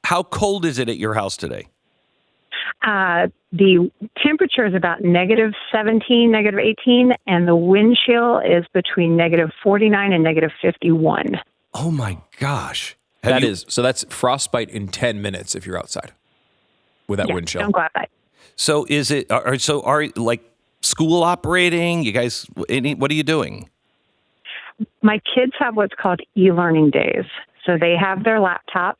How cold is it at your house today? The temperature is about negative 17, negative 18, and the wind chill is between negative 49 and negative 51. Oh, my gosh. So that's frostbite in 10 minutes if you're outside with that wind chill. Don't go outside. So are like school operating? You guys, what are you doing? My kids have what's called e-learning days. So they have their laptops.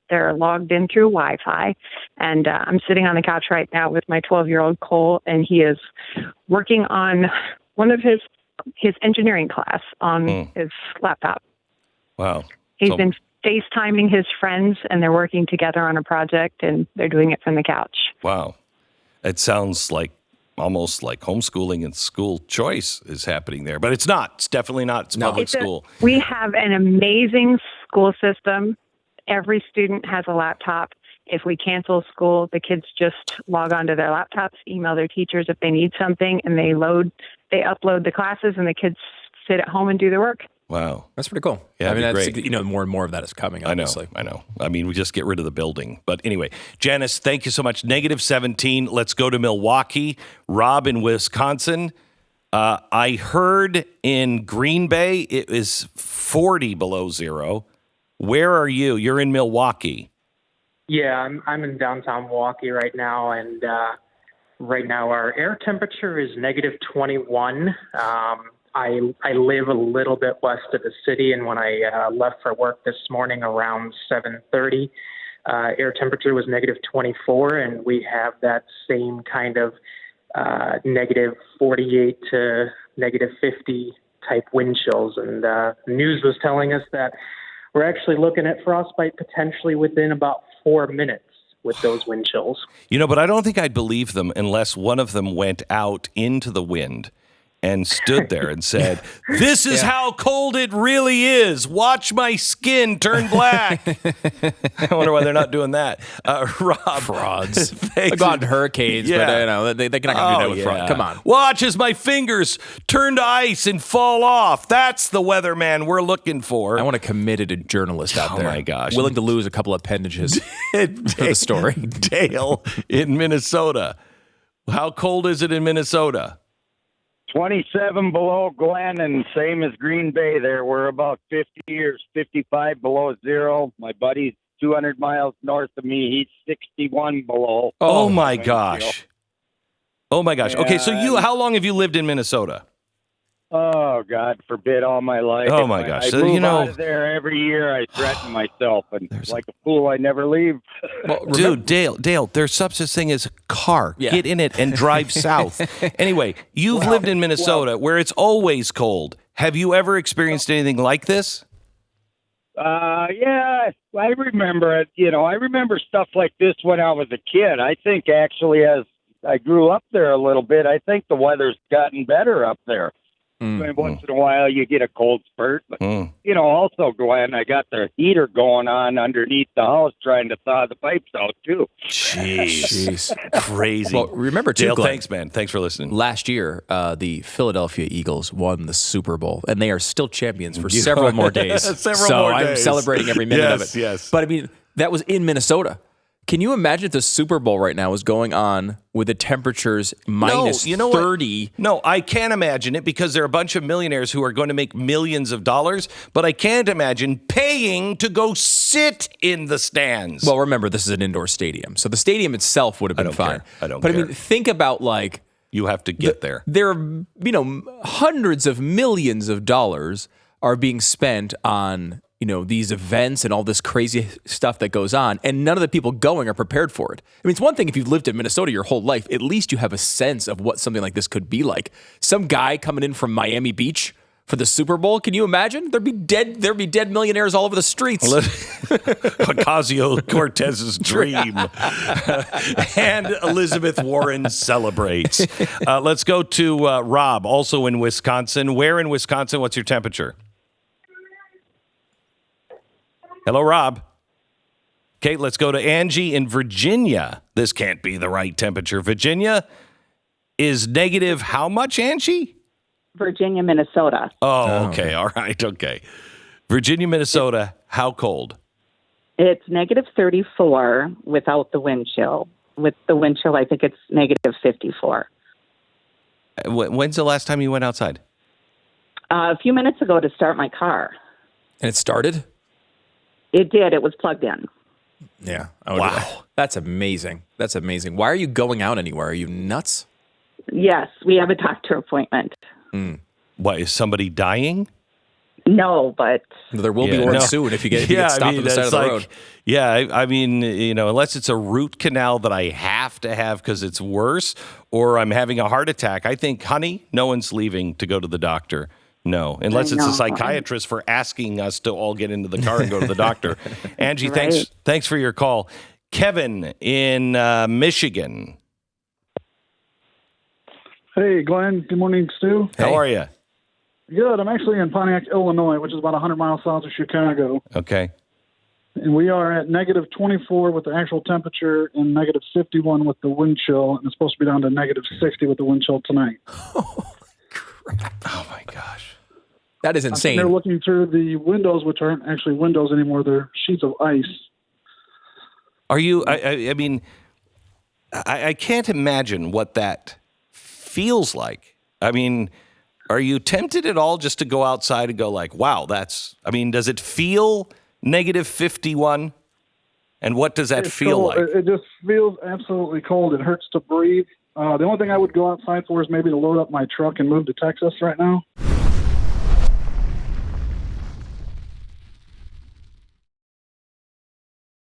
They're logged in through Wi-Fi. And I'm sitting on the couch right now with my 12-year-old Cole, and he is working on one of his engineering class on his laptop. Wow. He's been FaceTiming his friends, and they're working together on a project, and they're doing it from the couch. Wow. It sounds like almost like homeschooling and school choice is happening there. But it's not. It's definitely not. It's public school. We have an amazing school system. Every student has a laptop. If we cancel school, the kids just log onto their laptops, email their teachers if they need something, and they upload the classes, and the kids sit at home and do their work. Wow. That's pretty cool. Yeah, I mean, that's great. more and more of that is coming, obviously. I know. I mean, we just get rid of the building. But anyway, Janice, thank you so much. Negative 17. Let's go to Milwaukee. Rob in Wisconsin. I heard in Green Bay it is 40 below zero. Where are you? You're in Milwaukee. Yeah, I'm in downtown Milwaukee right now, and right now our air temperature is negative 21. I live a little bit west of the city, and when I left for work this morning around 7:30, air temperature was negative 24, and we have that same kind of negative 48 to negative 50 type wind chills. And news was telling us that we're actually looking at frostbite potentially within about 4 minutes with those wind chills. But I don't think I'd believe them unless one of them went out into the wind and stood there and said, "This is how cold it really is. Watch my skin turn black." I wonder why they're not doing that. Rob. Frauds. I've gone to hurricanes, but they're not going to do that with frauds. Come on. Watch as my fingers turn to ice and fall off. That's the weatherman we're looking for. I want a committed journalist out there. Oh, my gosh. Willing to lose a couple of appendages for the story. Dale in Minnesota. How cold is it in Minnesota? 27 below Glen, and same as Green Bay there. We're about 50 or 55 below zero. My buddy's 200 miles north of me. He's 61 below. Oh my gosh. Oh, my gosh. Okay, so how long have you lived in Minnesota? Oh, God forbid, all my life. Oh, my gosh. I So, move out of there every year. I threaten myself, and like a fool, I never leave. Well, dude, Dale, there's such a thing as a car. Yeah. Get in it and drive south. Anyway, you've lived in Minnesota where it's always cold. Have you ever experienced anything like this? Yeah, I remember it. I remember stuff like this when I was a kid. I think actually as I grew up there a little bit, I think the weather's gotten better up there. Once in a while you get a cold spurt. But, also, Glenn, I got the heater going on underneath the house trying to thaw the pipes out, too. Jeez. Crazy. Well, remember, too, Dale, Glenn, thanks, man. Thanks for listening. last year, the Philadelphia Eagles won the Super Bowl, and they are still champions for several more days. I'm celebrating every minute of it. Yes. But, I mean, that was in Minnesota. Can you imagine if the Super Bowl right now is going on with the temperatures minus 30? No, I can't imagine it because there are a bunch of millionaires who are going to make millions of dollars, but I can't imagine paying to go sit in the stands. Well, remember, this is an indoor stadium, so the stadium itself would have been fine. I don't care. care. I mean, think about you have to get there. There are, hundreds of millions of dollars are being spent on these events and all this crazy stuff that goes on, and none of the people going are prepared for it. I mean, it's one thing if you've lived in Minnesota your whole life, at least you have a sense of what something like this could be like. Some guy coming in from Miami Beach for the Super Bowl, can you imagine? There'd be dead millionaires all over the streets. Ocasio-Cortez's dream. And Elizabeth Warren celebrates. Let's go to Rob, also in Wisconsin. Where in Wisconsin? What's your temperature? Hello, Rob. Okay, let's go to Angie in Virginia. This can't be the right temperature. Virginia is negative how much, Angie? Virginia, Minnesota. Oh, okay. All right. Okay. Virginia, Minnesota, how cold? It's negative 34 without the wind chill. With the wind chill, I think it's negative 54. When's the last time you went outside? A few minutes ago to start my car. And it started? It did. It was plugged in. Yeah. Wow. That's amazing. That's amazing. Why are you going out anywhere? Are you nuts? Yes, we have a doctor appointment. What, is somebody dying? No, but There will be one soon if you get stopped on the side of the road. Yeah, I mean, unless it's a root canal that I have to have because it's worse, or I'm having a heart attack, I think, honey, no one's leaving to go to the doctor. No, unless it's a psychiatrist for asking us to all get into the car and go to the doctor. Angie, Right. thanks for your call. Kevin in Michigan. Hey, Glenn. Good morning, Stu. How are you? Good. I'm actually in Pontiac, Illinois, which is about 100 miles south of Chicago. Okay. And we are at negative 24 with the actual temperature and negative 51 with the wind chill. And it's supposed to be down to negative 60 with the wind chill tonight. Oh, my gosh. That is insane. They're looking through the windows, which aren't actually windows anymore. They're sheets of ice. Are you, I mean, I can't imagine what that feels like. I mean, are you tempted at all just to go outside and go like, wow, does it feel negative 51? And what does that feel cold. like? It just feels absolutely cold. It hurts to breathe. The only thing I would go outside for is maybe to load up my truck and move to Texas right now.